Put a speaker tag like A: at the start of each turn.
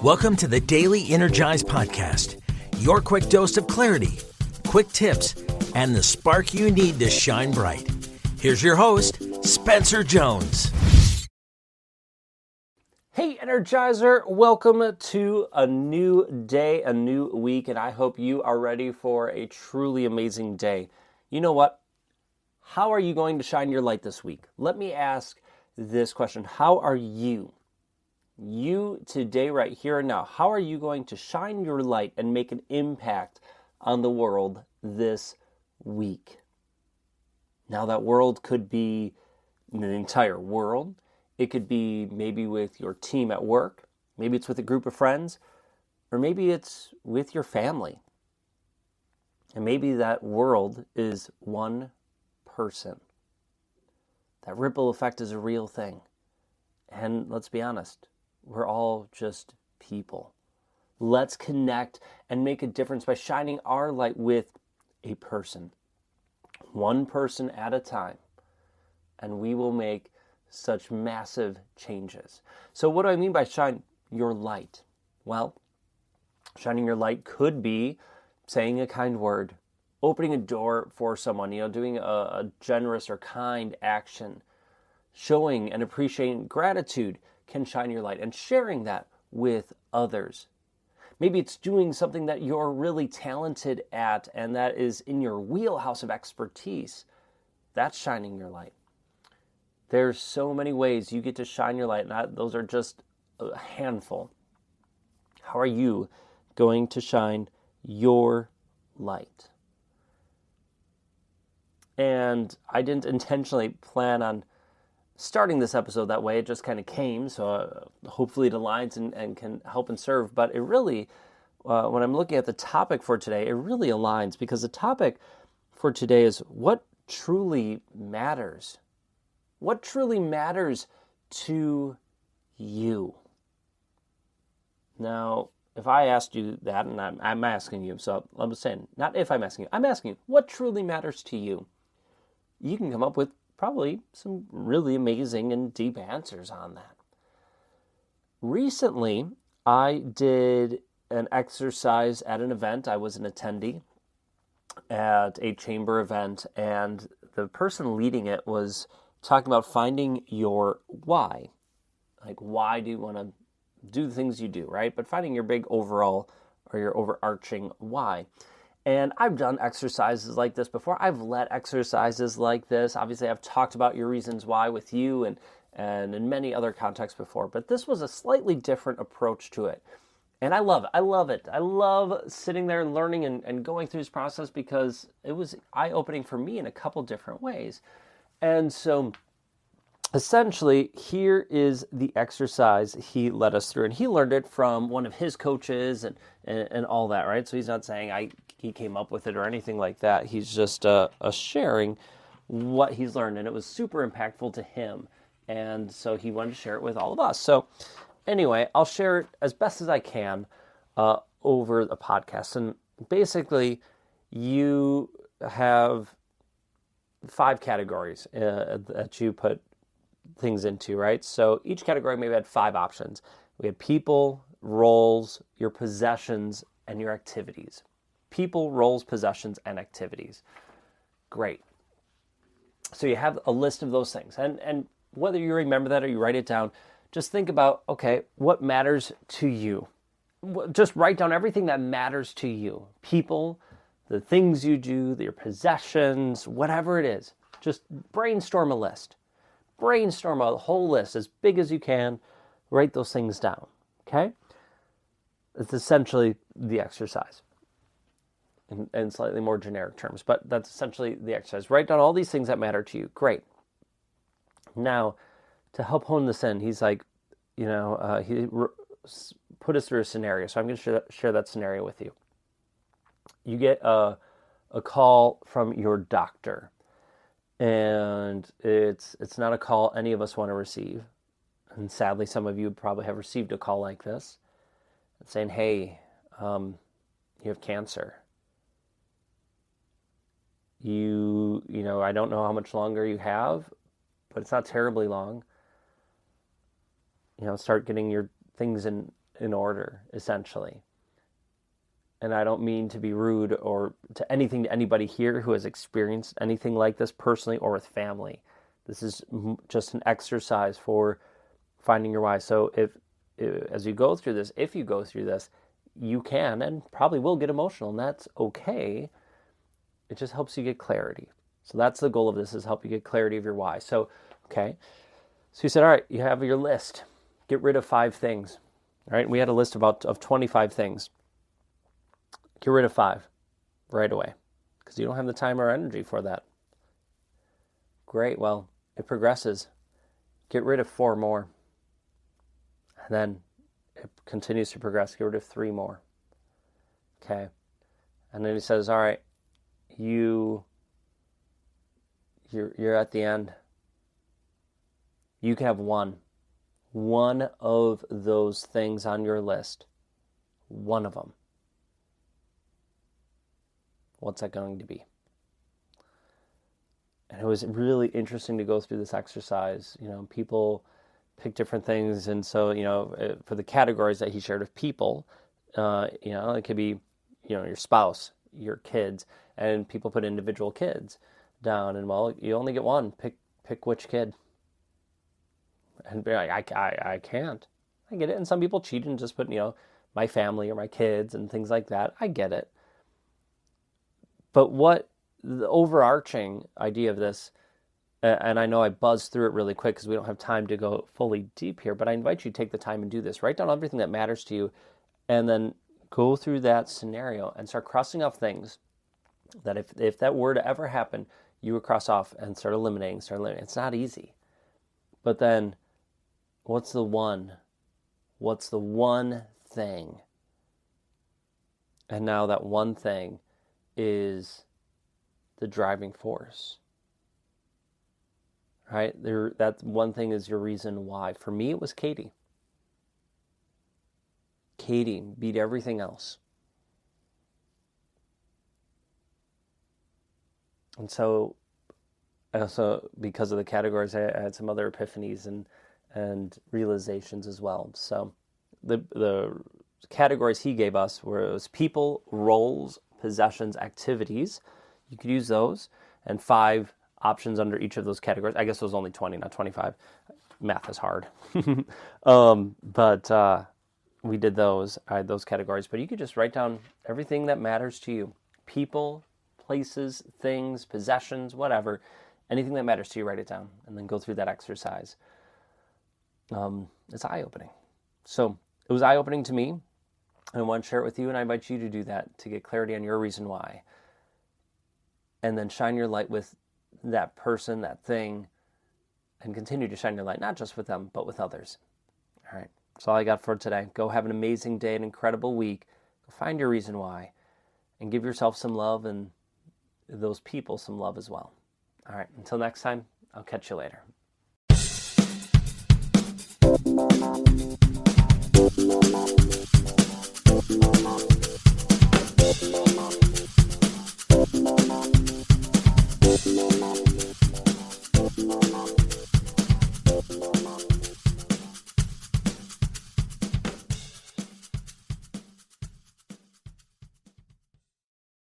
A: Welcome to the Daily Energize Podcast, your quick dose of clarity, quick tips, and the spark you need to shine bright. Here's your host, Spencer Jones.
B: Hey Energizer, welcome to a new day, a new week, and I hope you are ready for a truly amazing day. You know what? How are you going to shine your light this week? Let me ask this question. How are you? You today, right here and now, how are you going to shine your light and make an impact on the world this week? Now, that world could be the entire world. It could be maybe with your team at work. Maybe it's with a group of friends. Or maybe it's with your family. And maybe that world is one person. That ripple effect is a real thing. And let's be honest, we're all just people. Let's connect and make a difference by shining our light with a person. One person at a time. And we will make such massive changes. So what do I mean by shine your light? Well, shining your light could be saying a kind word, opening a door for someone, doing a generous or kind action, showing and appreciating gratitude can shine your light, and sharing that with others. Maybe it's doing something that you're really talented at and that is in your wheelhouse of expertise. That's shining your light. There's so many ways you get to shine your light, and those are just a handful. How are you going to shine your light? And I didn't intentionally plan on starting this episode that way. It just kind of came, so hopefully it aligns and can help and serve. But it really, when I'm looking at the topic for today, it really aligns, because the topic for today is what truly matters. What truly matters to you? Now, if I asked you that, and I'm asking you, so I'm saying, not if I'm asking you, what truly matters to you? You can come up with probably some really amazing and deep answers on that. Recently, I did an exercise at an event. I was an attendee at a chamber event, and the person leading it was talking about finding your why. Like, why do you want to do the things you do, right? But finding your big overall or your overarching why. And I've done exercises like this before. I've led exercises like this. Obviously, I've talked about your reasons why with you and in many other contexts before. But this was a slightly different approach to it. And I love it. I love it. I love sitting there and learning and going through this process, because it was eye-opening for me in a couple different ways. And so essentially, here is the exercise he led us through. And he learned it from one of his coaches and all that, right? So he's not saying he came up with it or anything like that. He's just sharing what he's learned. And it was super impactful to him. And so he wanted to share it with all of us. So anyway, I'll share it as best as I can over the podcast. And basically, you have 5 categories that you put things into, right? So each category maybe had 5 options. We had people, roles, your possessions, and your activities. People, roles, possessions, and activities. Great. So you have a list of those things. And whether you remember that or you write it down, just think about, okay, what matters to you? Just write down everything that matters to you. People, the things you do, your possessions, whatever it is. Just brainstorm a list. Brainstorm a whole list as big as you can. Write those things down, okay? It's essentially the exercise in slightly more generic terms, but that's essentially the exercise. Write down all these things that matter to you. Great. Now, to help hone this in, he's like, he put us through a scenario, so I'm going to share that scenario with you. You get a call from your doctor, and it's not a call any of us want to receive. And sadly, some of you probably have received a call like this, saying, hey, you have cancer. I don't know how much longer you have, but it's not terribly long. Start getting your things in in order, essentially. And I don't mean to be rude or to anybody here who has experienced anything like this personally or with family. This is just an exercise for finding your why. So if you go through this, you can and probably will get emotional, and that's okay. It just helps you get clarity. So that's the goal of this, is help you get clarity of your why. So, okay. So you said, all right, you have your list. Get rid of 5 things. All right. We had a list of 25 things. Get rid of 5 right away because you don't have the time or energy for that. Great. Well, it progresses. Get rid of 4 more. And then it continues to progress. Get rid of 3 more. Okay. And then he says, all right, you're at the end. You can have one of those things on your list. One of them. What's that going to be? And it was really interesting to go through this exercise. People pick different things. And so, for the categories that he shared of people, it could be, your spouse, your kids, and people put individual kids down. And well, you only get one. Pick which kid. And be like, I can't. I get it. And some people cheat and just put, my family or my kids and things like that. I get it. But what the overarching idea of this, and I know I buzzed through it really quick because we don't have time to go fully deep here, but I invite you to take the time and do this. Write down everything that matters to you and then go through that scenario and start crossing off things that if that were to ever happen, you would cross off and start eliminating. It's not easy. But then what's the one thing? And now that one thing is the driving force, right? That one thing is your reason why. For me, it was Katie. Katie beat everything else. And so, I also, because of the categories, I had some other epiphanies and realizations as well. So, the categories he gave us was people, roles, possessions, activities. You could use those, and 5 options under each of those categories. I guess it was only 20, not 25. Math is hard. But we did those categories. But you could just write down everything that matters to you. People, places, things, possessions, whatever. Anything that matters to you, write it down. And then go through that exercise. It's eye-opening. So it was eye-opening to me. I want to share it with you, and I invite you to do that to get clarity on your reason why. And then shine your light with that person, that thing, and continue to shine your light, not just with them, but with others. All right. That's all I got for today. Go have an amazing day, an incredible week. Go find your reason why, and give yourself some love and those people some love as well. All right. Until next time, I'll catch you later. Thank you.